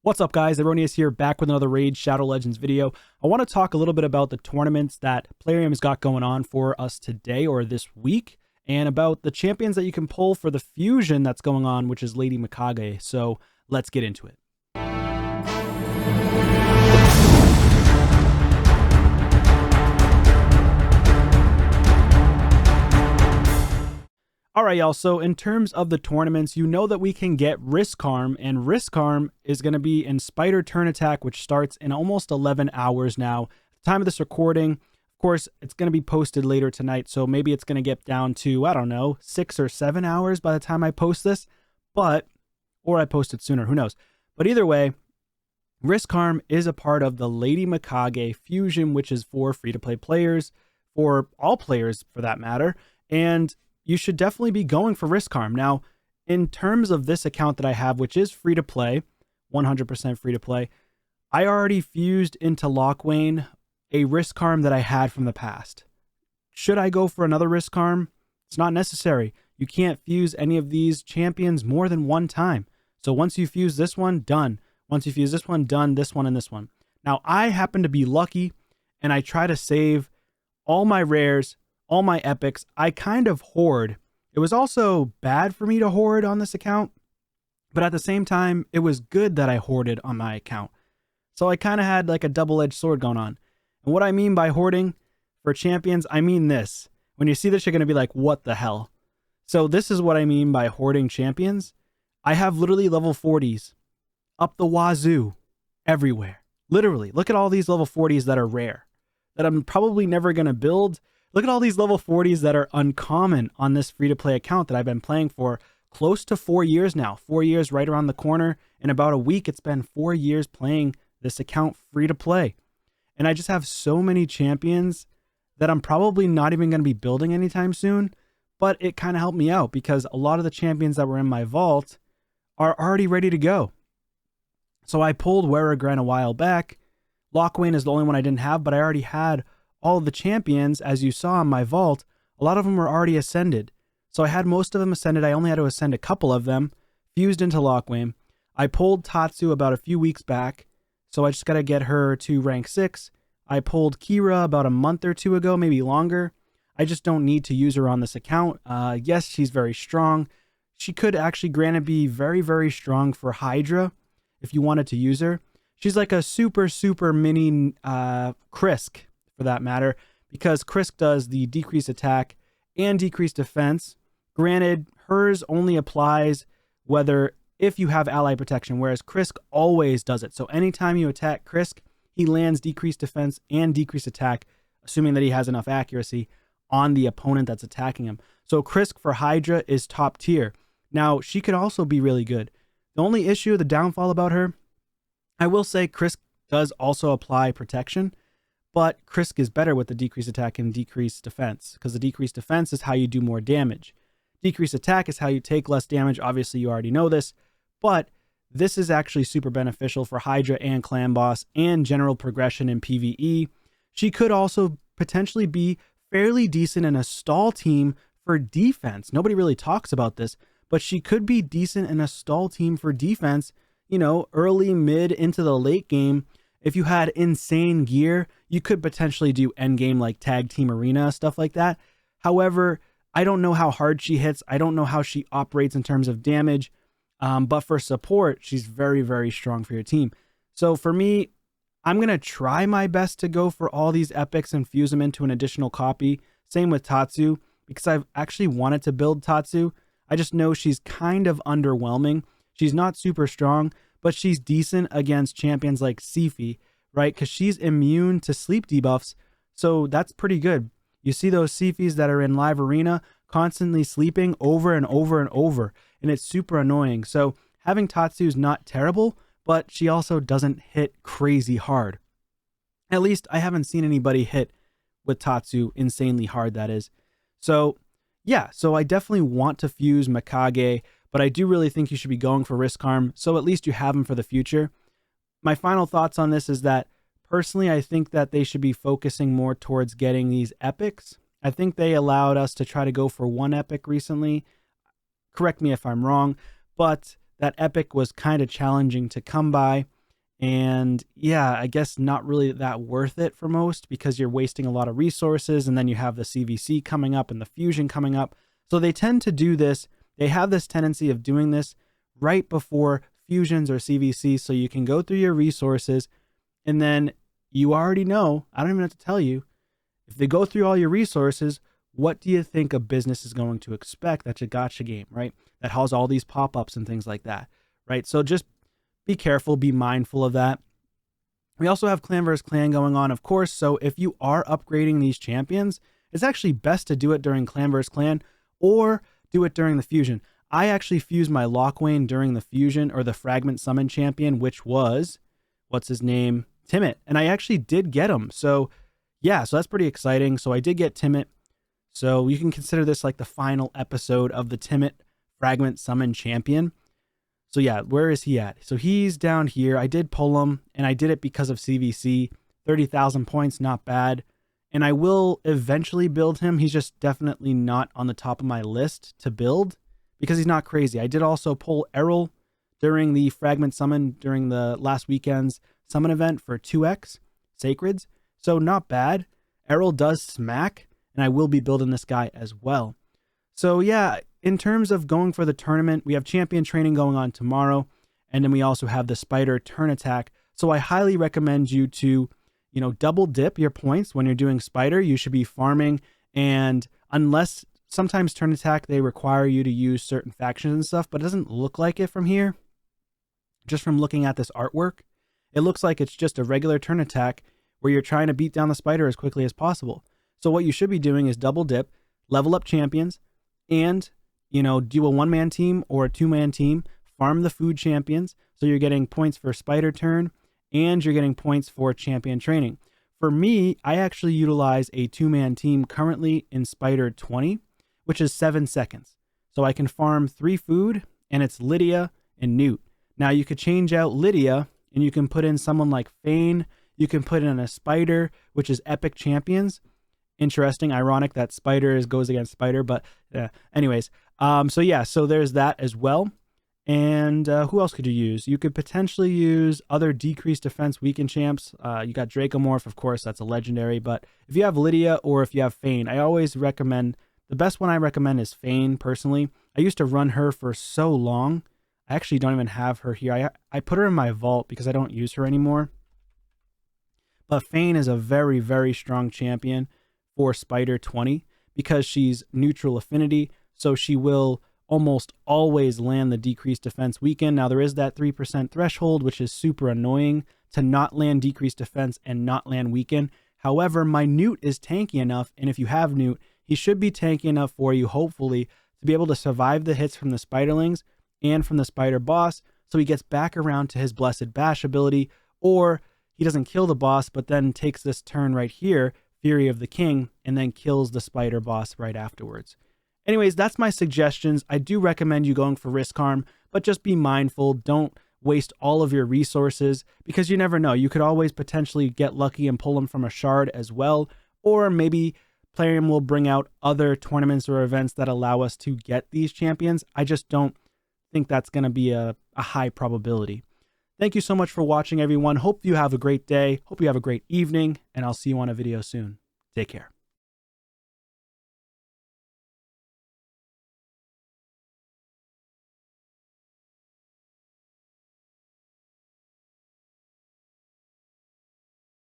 What's up, guys? Erroneous here, back with another Raid Shadow Legends video. I want to talk a little bit about the tournaments that Plarium's got going on for us today or this week, and about the champions that you can pull for the fusion that's going on, which is Lady Mikage. So let's get into it. All right, y'all. So in terms of the tournaments, you know that we can get Risk Arm, and Risk Arm is going to be in Spider Turn Attack, which starts in almost 11 hours now. At the time of this recording, of course, it's going to be posted later tonight, so maybe it's going to get down to, I don't know, 6 or 7 hours by the time I post this, or I post it sooner, who knows. But either way, Risk Arm is a part of the Lady Mikage fusion, which is for free-to-play players, for all players for that matter, and you should definitely be going for Risk Arm. Now, in terms of this account that I have, which is free to play, 100% free to play, I already fused into Locthwain a Risk Arm that I had from the past. Should I go for another Risk Arm? It's not necessary. You can't fuse any of these champions more than one time. So once you fuse this one, done. Once you fuse this one, done, this one, and this one. Now, I happen to be lucky, and I try to save all my rares, all my epics. I kind of hoard. It was also bad for me to hoard on this account, but at the same time, it was good that I hoarded on my account. So I kind of had like a double-edged sword going on. And what I mean by hoarding for champions, I mean this. When you see this, you're going to be like, what the hell? So this is what I mean by hoarding champions. I have literally level 40s up the wazoo everywhere. Literally, look at all these level 40s that are rare, that I'm probably never going to build. Look at all these level 40s that are uncommon on this free-to-play account that I've been playing for close to 4 years now. 4 years right around the corner. In about a week, it's been 4 years playing this account free-to-play. And I just have so many champions that I'm probably not even going to be building anytime soon. But it kind of helped me out because a lot of the champions that were in my vault are already ready to go. So I pulled Weregren a while back. Locthwain is the only one I didn't have, but I already had all of the champions, as you saw in my vault. A lot of them were already ascended. So I had most of them ascended. I only had to ascend a couple of them, fused into Locthwain. I pulled Tatsu about a few weeks back, so I just got to get her to rank 6. I pulled Kira about a month or two ago, maybe longer. I just don't need to use her on this account. Yes, she's very strong. She could actually, granted, be very, very strong for Hydra if you wanted to use her. She's like a super, super mini Krisk, for that matter, because Krisk does the decreased attack and decreased defense. Granted, hers only applies if you have ally protection, whereas Krisk always does it. So anytime you attack Krisk, he lands decreased defense and decreased attack, assuming that he has enough accuracy on the opponent that's attacking him. So Krisk for Hydra is top tier. Now, she could also be really good. The only issue, the downfall about her, I will say Krisk does also apply protection, but Krisk is better with the decreased attack and decreased defense, because the decreased defense is how you do more damage. Decreased attack is how you take less damage. Obviously, you already know this, but this is actually super beneficial for Hydra and Clan Boss and general progression in PvE. She could also potentially be fairly decent in a stall team for defense. Nobody really talks about this, but she could be decent in a stall team for defense, you know, early, mid, into the late game. If you had insane gear, you could potentially do endgame like tag team arena, stuff like that. However, I don't know how hard she hits. I don't know how she operates in terms of damage. But for support, she's very, very strong for your team. So for me, I'm going to try my best to go for all these epics and fuse them into an additional copy. Same with Tatsu, because I've actually wanted to build Tatsu. I just know she's kind of underwhelming. She's not super strong, but she's decent against champions like Siphi, right? Because she's immune to sleep debuffs, so that's pretty good. You see those Siphis that are in live arena constantly sleeping over and over and over, and it's super annoying. So having Tatsu is not terrible, but she also doesn't hit crazy hard. At least I haven't seen anybody hit with Tatsu insanely hard, that is. So yeah, so I definitely want to fuse Mikage, but I do really think you should be going for Risk Arm, so at least you have him for the future. My final thoughts on this is that, personally, I think that they should be focusing more towards getting these epics. I think they allowed us to try to go for one epic recently. Correct me if I'm wrong, but that epic was kind of challenging to come by. And yeah, I guess not really that worth it for most because you're wasting a lot of resources, and then you have the CVC coming up and the fusion coming up. So they tend to do this. They have this tendency of doing this right before fusions or CVC, so you can go through your resources, and then you already know, I don't even have to tell you, if they go through all your resources, what do you think a business is going to expect? That's a gotcha game, right? That has all these pop-ups and things like that, right? So just be careful, be mindful of that. We also have clan versus clan going on, of course. So if you are upgrading these champions, it's actually best to do it during clan versus clan or do it during the fusion. I actually fused my Lockwayne during the fusion, or the fragment summon champion, which was, what's his name? Timit. And I actually did get him. So yeah, so that's pretty exciting. So I did get Timit. So you can consider this like the final episode of the Timit fragment summon champion. So yeah, where is he at? So he's down here. I did pull him, and I did it because of CVC. 30,000 points, not bad. And I will eventually build him. He's just definitely not on the top of my list to build because he's not crazy. I did also pull Errol during the fragment summon during the last weekend's summon event for 2x Sacreds. So not bad. Errol does smack, and I will be building this guy as well. So yeah, in terms of going for the tournament, we have champion training going on tomorrow, and then we also have the spider turn attack. So I highly recommend you to, double dip your points when you're doing spider. You should be farming, and unless sometimes turn attack, they require you to use certain factions and stuff, but it doesn't look like it from here. Just from looking at this artwork, it looks like it's just a regular turn attack where you're trying to beat down the spider as quickly as possible. So what you should be doing is double dip, level up champions, and do a one-man team or a two-man team, farm the food champions, so you're getting points for spider turn, and you're getting points for champion training. For me, I actually utilize a two-man team currently in Spider 20, which is 7 seconds. So I can farm 3 food, and it's Lydia and Newt. Now you could change out Lydia, and you can put in someone like Fane. You can put in a spider, which is epic champions. Interesting, ironic that spider goes against spider, but anyways. So there's that as well. And who else could you use? You could potentially use other decreased defense weakened champs. You got Dracomorph, of course, that's a legendary. But if you have Lydia or if you have Fane, I always recommend, the best one I recommend is Fane, personally. I used to run her for so long. I actually don't even have her here. I put her in my vault because I don't use her anymore. But Fane is a very, very strong champion for Spider 20 because she's neutral affinity, so she will almost always land the decreased defense weaken. Now there is that 3% threshold, which is super annoying to not land decreased defense and not land weaken. However, my Newt is tanky enough, and if you have Newt, he should be tanky enough for you, hopefully, to be able to survive the hits from the Spiderlings and from the Spider boss, so he gets back around to his Blessed Bash ability, or he doesn't kill the boss, but then takes this turn right here, Fury of the King, and then kills the spider boss right afterwards. Anyways, that's my suggestions. I do recommend you going for Risk Arm, but just be mindful. Don't waste all of your resources because you never know. You could always potentially get lucky and pull them from a shard as well, or maybe Plarium will bring out other tournaments or events that allow us to get these champions. I just don't think that's going to be a high probability. Thank you so much for watching, everyone. Hope you have a great day. Hope you have a great evening, and I'll see you on a video soon. Take care.